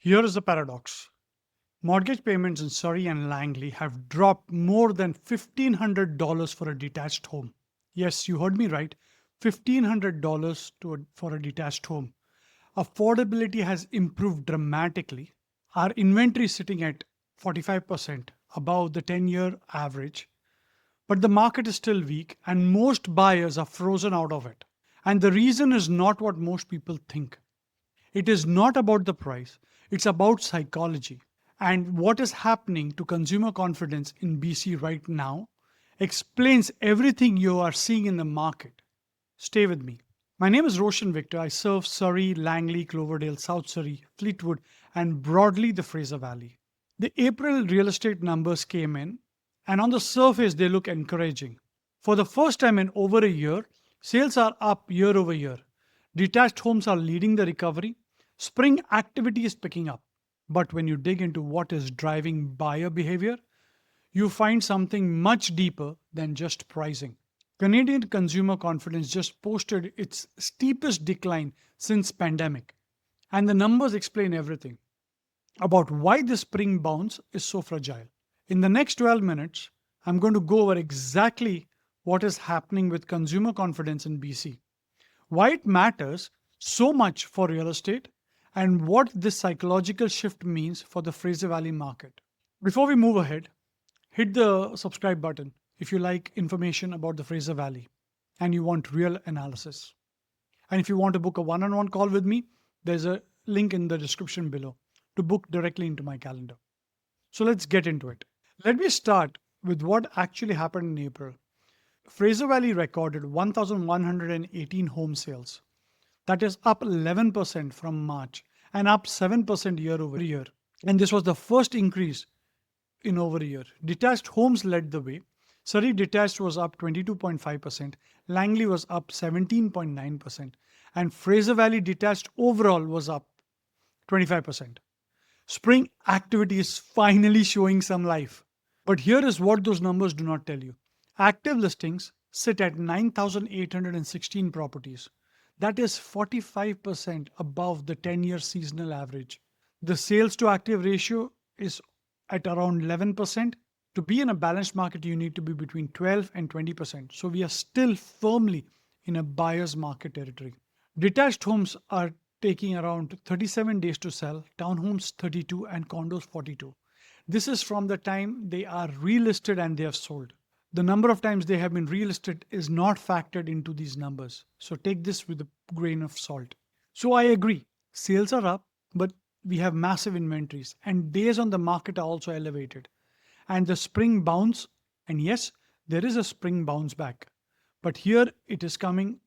Here is the paradox. Mortgage payments in Surrey and Langley have dropped more than $1,500 for a detached home. Yes, you heard me right. $1,500 for a detached home. Affordability has improved dramatically. Our inventory is sitting at 45% above the 10-year average, but the market is still weak and most buyers are frozen out of it. And the reason is not what most people think. It is not about the price, it's about psychology. And what is happening to consumer confidence in BC right now explains everything you are seeing in the market. Stay with me. My name is Roshan Victor. I serve Surrey, Langley, Cloverdale, South Surrey, Fleetwood, and broadly the Fraser Valley. The April real estate numbers came in, and on the surface, they look encouraging. For the first time in over a year, sales are up year over year. Detached homes are leading the recovery. Spring activity is picking up. But when you dig into what is driving buyer behavior, you find something much deeper than just pricing. Canadian consumer confidence just posted its steepest decline since pandemic, and the numbers explain everything about why this spring bounce is so fragile. In the next 12 minutes, I'm going to go over exactly what is happening with consumer confidence in BC, why it matters so much for real estate, and what this psychological shift means for the Fraser Valley market. Before we move ahead, hit the subscribe button if you like information about the Fraser Valley and you want real analysis. And if you want to book a one on one call with me, there's a link in the description below to book directly into my calendar. So let's get into it. Let me start with what actually happened in April. Fraser Valley recorded 1,118 home sales. That is up 11% from March and up 7% year over year. And this was the first increase in over a year. Detached homes led the way. Surrey detached was up 22.5%, Langley was up 17.9%, and Fraser Valley detached overall was up 25%. Spring activity is finally showing some life. But here is what those numbers do not tell you. Active listings sit at 9,816 properties. That is 45% above the 10-year seasonal average. The sales to active ratio is at around 11%. To be in a balanced market, you need to be between 12 and 20%. So we are still firmly in a buyer's market territory. Detached homes are taking around 37 days to sell, townhomes 32 and condos 42. This is from the time they are relisted and they have sold. The number of times they have been relisted is not factored into these numbers. So take this with a grain of salt. So I agree, sales are up, but we have massive inventories and days on the market are also elevated. And the spring bounce, and yes, there is a spring bounce back, but here it is coming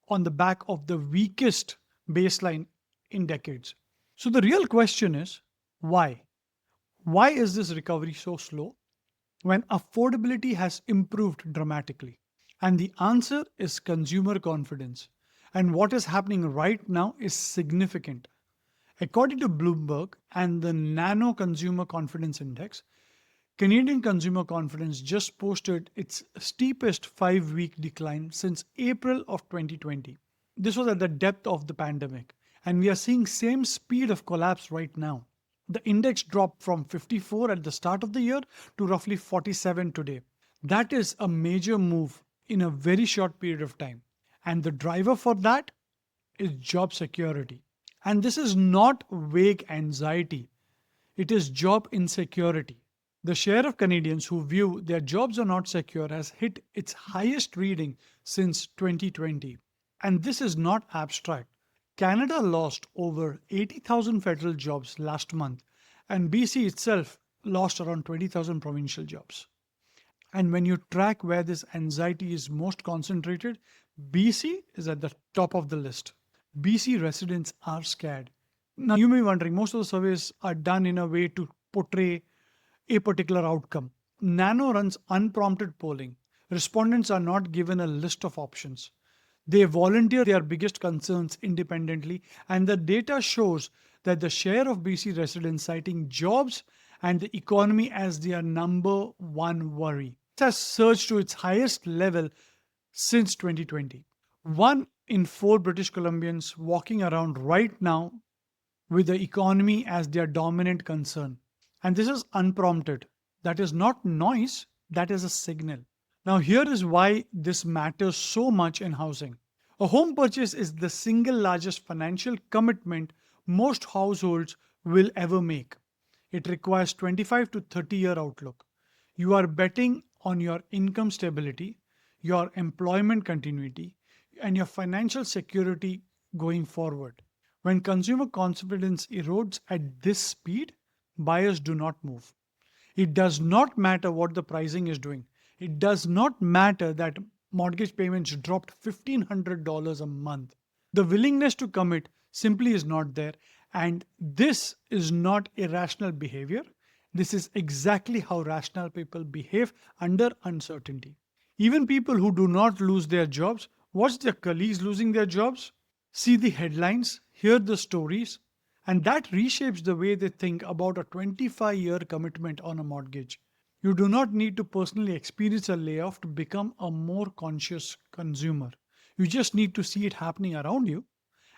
on the back of the weakest baseline in decades. So the real question is why? Why is this recovery so slow when affordability has improved dramatically? And the answer is consumer confidence. And what is happening right now is significant. According to Bloomberg and the Nano Consumer Confidence Index, Canadian consumer confidence just posted its steepest 5 week decline since April of 2020. This was at the depth of the pandemic, and we are seeing same speed of collapse right now. The index dropped from 54 at the start of the year to roughly 47 today. That is a major move in a very short period of time. And the driver for that is job security. And this is not vague anxiety, it is job insecurity. The share of Canadians who view their jobs are not secure has hit its highest reading since 2020. And this is not abstract. Canada lost over 80,000 federal jobs last month, and BC itself lost around 20,000 provincial jobs. And when you track where this anxiety is most concentrated, BC is at the top of the list. BC residents are scared. Now, you may be wondering, most of the surveys are done in a way to portray a particular outcome. Nano runs unprompted polling. Respondents are not given a list of options. They volunteer their biggest concerns independently, and the data shows that the share of BC residents citing jobs and the economy as their number one worry has surged to its highest level since 2020. One in four British Columbians walking around right now with the economy as their dominant concern. And this is unprompted. That is not noise, that is a signal. Now, here is why this matters so much in housing. A home purchase is the single largest financial commitment most households will ever make. It requires 25 to 30-year outlook. You are betting on your income stability, your employment continuity, and your financial security going forward. When consumer confidence erodes at this speed, buyers do not move. It does not matter what the pricing is doing. It does not matter that mortgage payments dropped $1,500 a month. The willingness to commit simply is not there. And this is not irrational behavior. This is exactly how rational people behave under uncertainty. Even people who do not lose their jobs watch their colleagues losing their jobs, see the headlines, hear the stories, and that reshapes the way they think about a 25-year commitment on a mortgage. You do not need to personally experience a layoff to become a more conscious consumer. You just need to see it happening around you.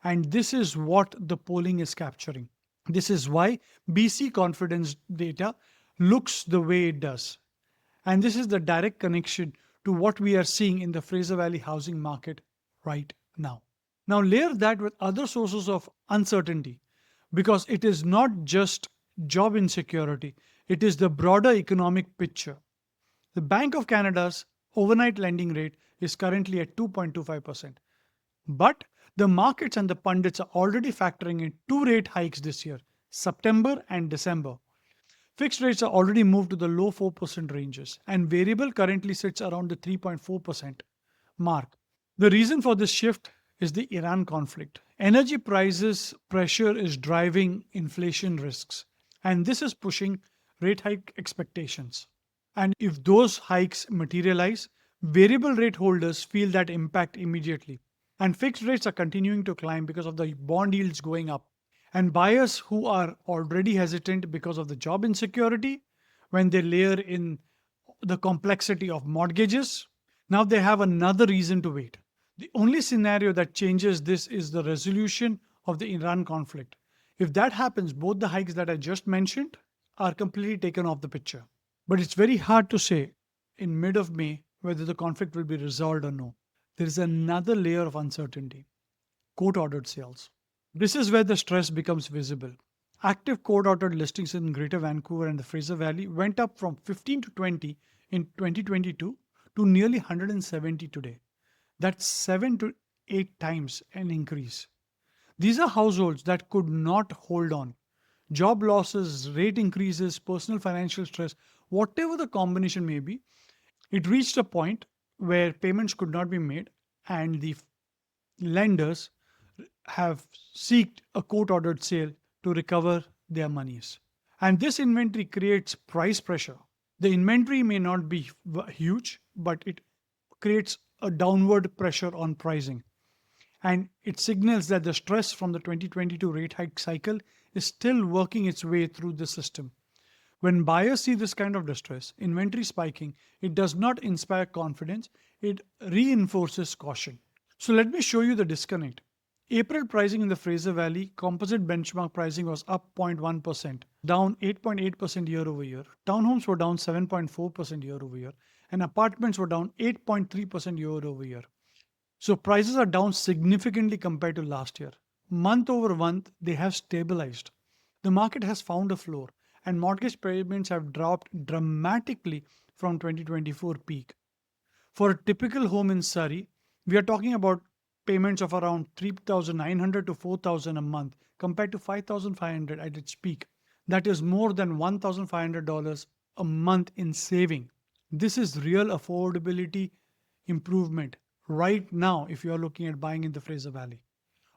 And this is what the polling is capturing. This is why BC confidence data looks the way it does. And this is the direct connection to what we are seeing in the Fraser Valley housing market right now. Now, layer that with other sources of uncertainty because it is not just job insecurity, it is the broader economic picture. The Bank of Canada's overnight lending rate is currently at 2.25%. But the markets and the pundits are already factoring in two rate hikes this year, September and December. Fixed rates are already moved to the low 4% ranges, and variable currently sits around the 3.4% mark. The reason for this shift is the Iran conflict. Energy prices pressure is driving inflation risks, and this is pushing rate hike expectations. And if those hikes materialize, variable rate holders feel that impact immediately. And fixed rates are continuing to climb because of the bond yields going up. And buyers who are already hesitant because of the job insecurity, when they layer in the complexity of mortgages, now they have another reason to wait. The only scenario that changes this is the resolution of the Iran conflict. If that happens, both the hikes that I just mentioned are completely taken off the picture. But it's very hard to say in mid of May whether the conflict will be resolved or no. There is another layer of uncertainty: court ordered sales. This is where the stress becomes visible. Active court ordered listings in Greater Vancouver and the Fraser Valley went up from 15 to 20 in 2022 to nearly 170 today. That's 7 to 8 times an increase. These are households that could not hold on. Job losses, rate increases, personal financial stress, whatever the combination may be, it reached a point where payments could not be made and the lenders have sought a court ordered sale to recover their monies. And this inventory creates price pressure. The inventory may not be huge, but it creates a downward pressure on pricing. And it signals that the stress from the 2022 rate hike cycle is still working its way through the system. When buyers see this kind of distress, inventory spiking, it does not inspire confidence, it reinforces caution. So let me show you the disconnect. April pricing in the Fraser Valley, composite benchmark pricing was up 0.1%, down 8.8% year over year. Townhomes were down 7.4% year over year, and apartments were down 8.3% year over year. So prices are down significantly compared to last year. Month over month, they have stabilized. The market has found a floor, and mortgage payments have dropped dramatically from 2024 peak. For a typical home in Surrey, we are talking about payments of around 3,900 to 4,000 a month compared to 5,500 at its peak. That is more than $1,500 a month in saving. This is real affordability improvement right now if you are looking at buying in the Fraser Valley.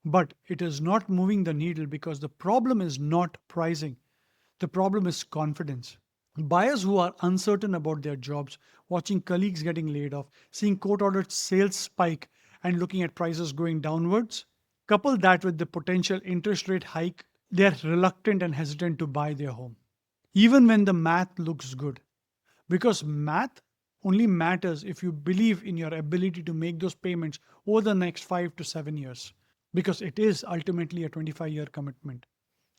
But it is not moving the needle because the problem is not pricing. The problem is confidence. Buyers who are uncertain about their jobs, watching colleagues getting laid off, seeing court ordered sales spike, and looking at prices going downwards, couple that with the potential interest rate hike, they are reluctant and hesitant to buy their home, even when the math looks good. Because math only matters if you believe in your ability to make those payments over the next 5 to 7 years, because it is ultimately a 25-year commitment.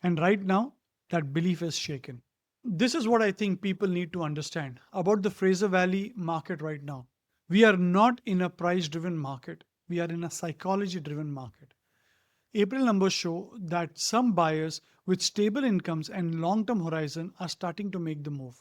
And right now, that belief is shaken. This is what I think people need to understand about the Fraser Valley market right now. We are not in a price driven market, we are in a psychology driven market. April numbers show that some buyers with stable incomes and long term horizon are starting to make the move.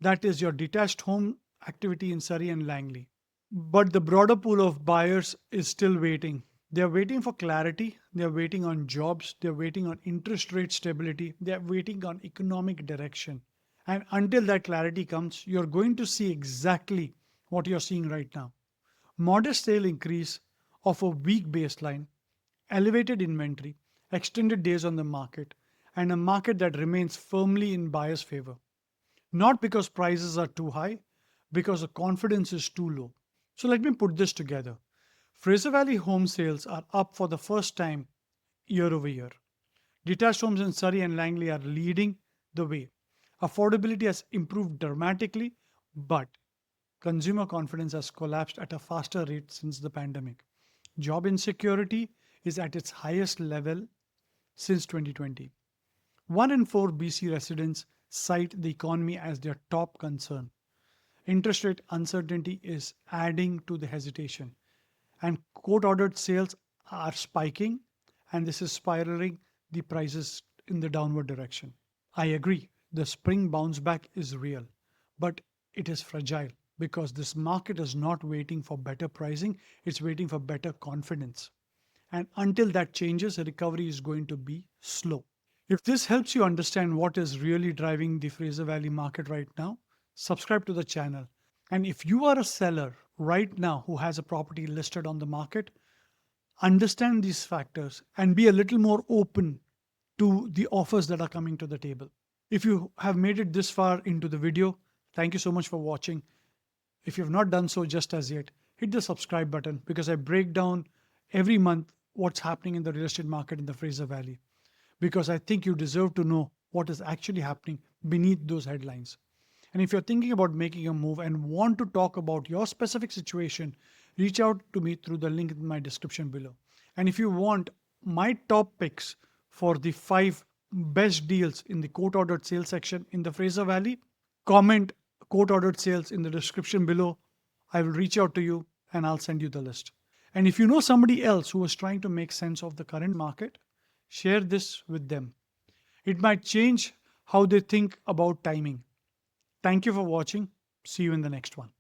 That is your detached home activity in Surrey and Langley. But the broader pool of buyers is still waiting. They are waiting for clarity. They are waiting on jobs. They are waiting on interest rate stability. They are waiting on economic direction. And until that clarity comes, you're going to see exactly what you're seeing right now. Modest sale increase of a weak baseline, elevated inventory, extended days on the market, and a market that remains firmly in buyers' favor. Not because prices are too high, because the confidence is too low. So let me put this together. Fraser Valley home sales are up for the first time year over year. Detached homes in Surrey and Langley are leading the way. Affordability has improved dramatically, but consumer confidence has collapsed at a faster rate since the pandemic. Job insecurity is at its highest level since 2020. 1 in 4 BC residents cite the economy as their top concern. Interest rate uncertainty is adding to the hesitation, and court ordered sales are spiking, and this is spiraling the prices in the downward direction. I agree, the spring bounce back is real, but it is fragile because this market is not waiting for better pricing, it's waiting for better confidence. And until that changes, the recovery is going to be slow. If this helps you understand what is really driving the Fraser Valley market right now, subscribe to the channel. And if you are a seller right now who has a property listed on the market, understand these factors and be a little more open to the offers that are coming to the table. If you have made it this far into the video, thank you so much for watching. If you have not done so just as yet, hit the subscribe button because I break down every month what's happening in the real estate market in the Fraser Valley. Because I think you deserve to know what is actually happening beneath those headlines. And if you're thinking about making a move and want to talk about your specific situation, reach out to me through the link in my description below. And if you want my top picks for the 5 best deals in the court ordered sales section in the Fraser Valley, comment court ordered sales in the description below. I will reach out to you and I'll send you the list. And if you know somebody else who is trying to make sense of the current market, share this with them. It might change how they think about timing. Thank you for watching. See you in the next one.